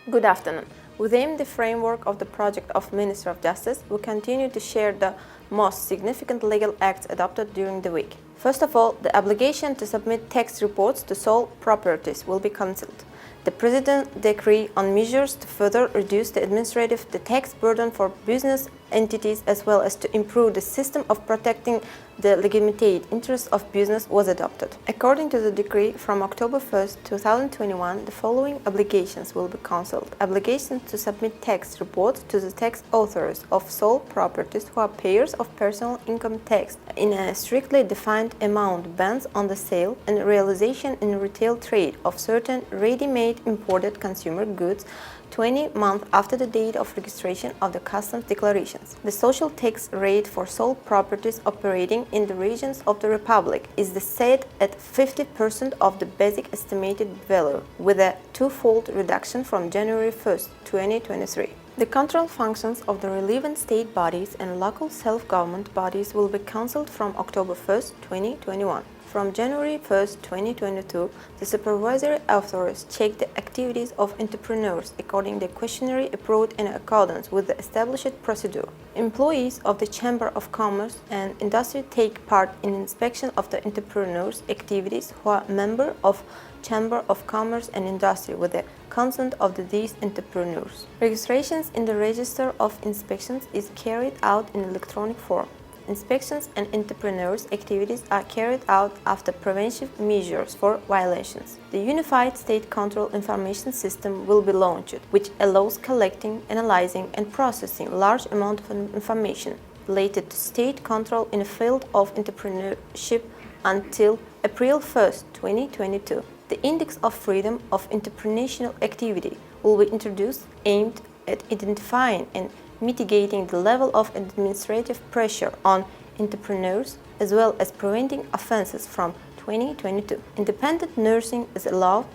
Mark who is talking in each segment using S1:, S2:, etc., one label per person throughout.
S1: Good afternoon. Within the framework of the project of Ministry of Justice, we continue to share the most significant legal acts adopted during the week. First of all, the obligation to submit tax reports to sole proprietors will be cancelled. The President's decree on measures to further reduce the tax burden for business entities as well as to improve the system of protecting the legitimate interests of business was adopted. According to the decree from October 1, 2021, the following obligations will be cancelled. Obligation to submit tax reports to the tax authorities of sole proprietors who are payers of personal income tax in a strictly defined amount, bans on the sale and realization in retail trade of certain ready-made imported consumer goods 20 months after the date of registration of the customs declarations. The social tax rate for sole proprietors operating in the regions of the Republic is set at 50% of the basic estimated value, with a twofold reduction from January 1, 2023. The control functions of the relevant state bodies and local self-government bodies will be cancelled from October 1, 2021. From January 1, 2022, the supervisory authorities check the activities of entrepreneurs according to the questionnaire approved in accordance with the established procedure. Employees of the Chamber of Commerce and Industry take part in inspection of the entrepreneurs' activities who are members of Chamber of Commerce and Industry with the consent of these entrepreneurs. Registrations in the Register of Inspections is carried out in electronic form. Inspections and entrepreneurs' activities are carried out after preventive measures for violations. The Unified State Control Information System will be launched, which allows collecting, analyzing, and processing large amounts of information related to state control in the field of entrepreneurship until April 1, 2022. The Index of Freedom of Entrepreneurial Activity will be introduced, aimed at identifying and mitigating the level of administrative pressure on entrepreneurs as well as preventing offenses from 2022. Independent nursing is allowed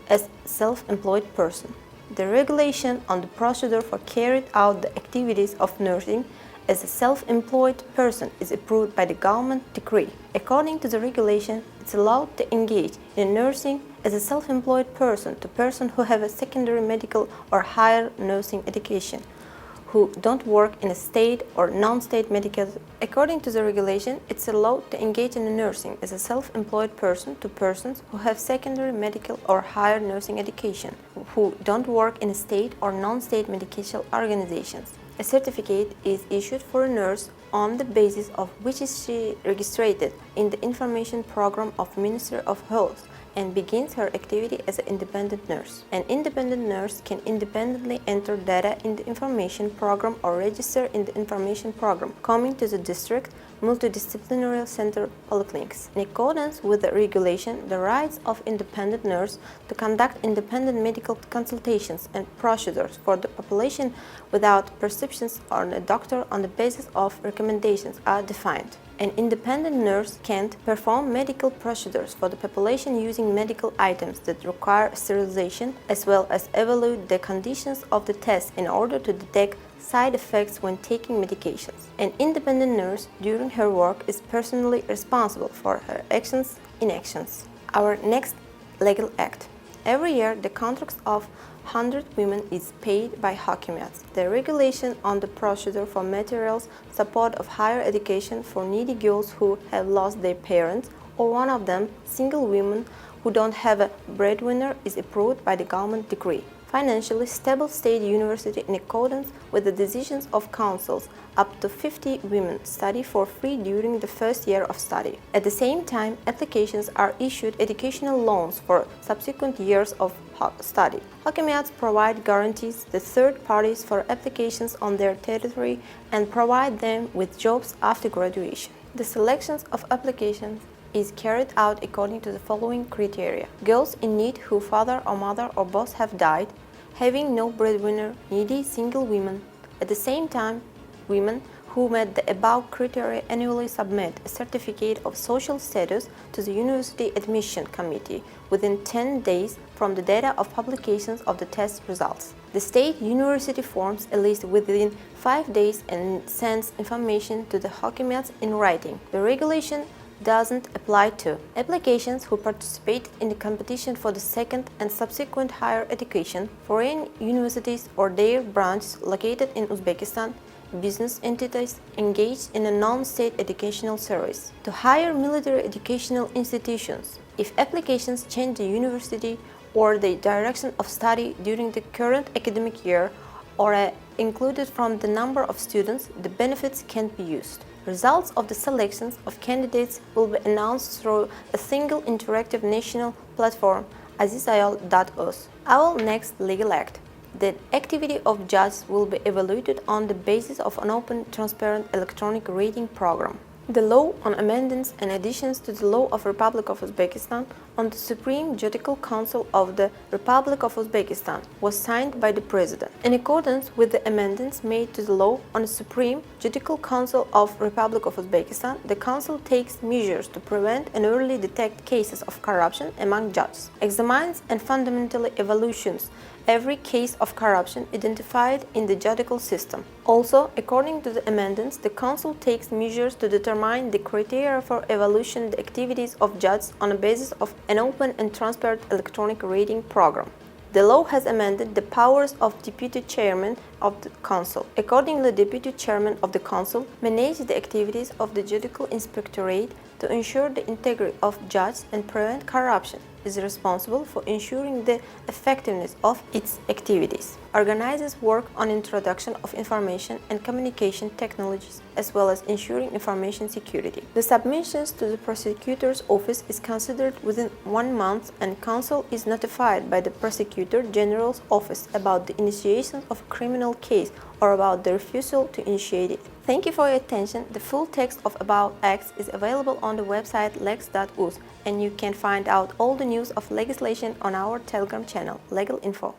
S1: as self-employed person. The regulation on the procedure for carrying out the activities of nursing as a self-employed person is approved by the government decree. According to the regulation, it's allowed to engage in nursing as a self-employed person to persons who have a secondary medical or higher nursing education, who don't work in a state or non-state medical. According to the regulation, it's allowed to engage in nursing as a self-employed person to persons who have secondary medical or higher nursing education, who don't work in a state or non-state medical organizations. A certificate is issued for a nurse on the basis of which is she registered in the information program of Ministry of Health and begins her activity as an independent nurse. An independent nurse can independently enter data in the information program or register in the information program, coming to the district multidisciplinary center polyclinics. In accordance with the regulation, the rights of independent nurse to conduct independent medical consultations and procedures for the population without prescriptions on a doctor on the basis of recommendations are defined. An independent nurse can perform medical procedures for the population using medical items that require sterilization, as well as evaluate the conditions of the test in order to detect side effects when taking medications. An independent nurse during her work is personally responsible for her actions and inactions. Our next legal act. Every year, the contracts of 100 women is paid by Hakimiyats. The regulation on the procedure for materials support of higher education for needy girls who have lost their parents or one of them, single women who don't have a breadwinner, is approved by the government decree. Financially stable state university in accordance with the decisions of councils, up to 50 women study for free during the first year of study. At the same time, applications are issued educational loans for subsequent years of study. Hakimiyats provide guarantees to third parties for applications on their territory and provide them with jobs after graduation. The selections of applications is carried out according to the following criteria. Girls in need whose father or mother or both have died, having no breadwinner, needy single women. At the same time, women who met the above criteria annually submit a certificate of social status to the University Admission Committee within 10 days from the date of publications of the test results. The state university forms a list within 5 days and sends information to the Hakimiyats in writing. The regulation doesn't apply to applications who participated in the competition for the second and subsequent higher education, foreign universities or their branches located in Uzbekistan, business entities engaged in a non-state educational service, to higher military educational institutions. If applications change the university or the direction of study during the current academic year or are included from the number of students, the benefits can't be used. Results of the selections of candidates will be announced through a single interactive national platform, azizayol.uz. Our next legal act. The activity of judges will be evaluated on the basis of an open, transparent electronic rating program. The law on amendments and additions to the law of Republic of Uzbekistan on the Supreme Judicial Council of the Republic of Uzbekistan was signed by the President. In accordance with the amendments made to the law on the Supreme Judicial Council of Republic of Uzbekistan, the Council takes measures to prevent and early detect cases of corruption among judges, examines and fundamentally evaluates every case of corruption identified in the judicial system. Also, according to the amendments, the Council takes measures to determine the criteria for evaluation the activities of judges on the basis of an open and transparent electronic rating program. The law has amended the powers of Deputy Chairman of the Council. Accordingly, the Deputy Chairman of the Council manages the activities of the Judicial Inspectorate to ensure the integrity of judges and prevent corruption, is responsible for ensuring the effectiveness of its activities, organizes work on introduction of information and communication technologies, as well as ensuring information security. The submissions to the prosecutor's office is considered within 1 month and Council is notified by the Prosecutor General's office about the initiation of a criminal case or about the refusal to initiate it. Thank you for your attention. The full text of About Acts is available on the website lex.uz, and you can find out all the news of legislation on our Telegram channel, Legal Info.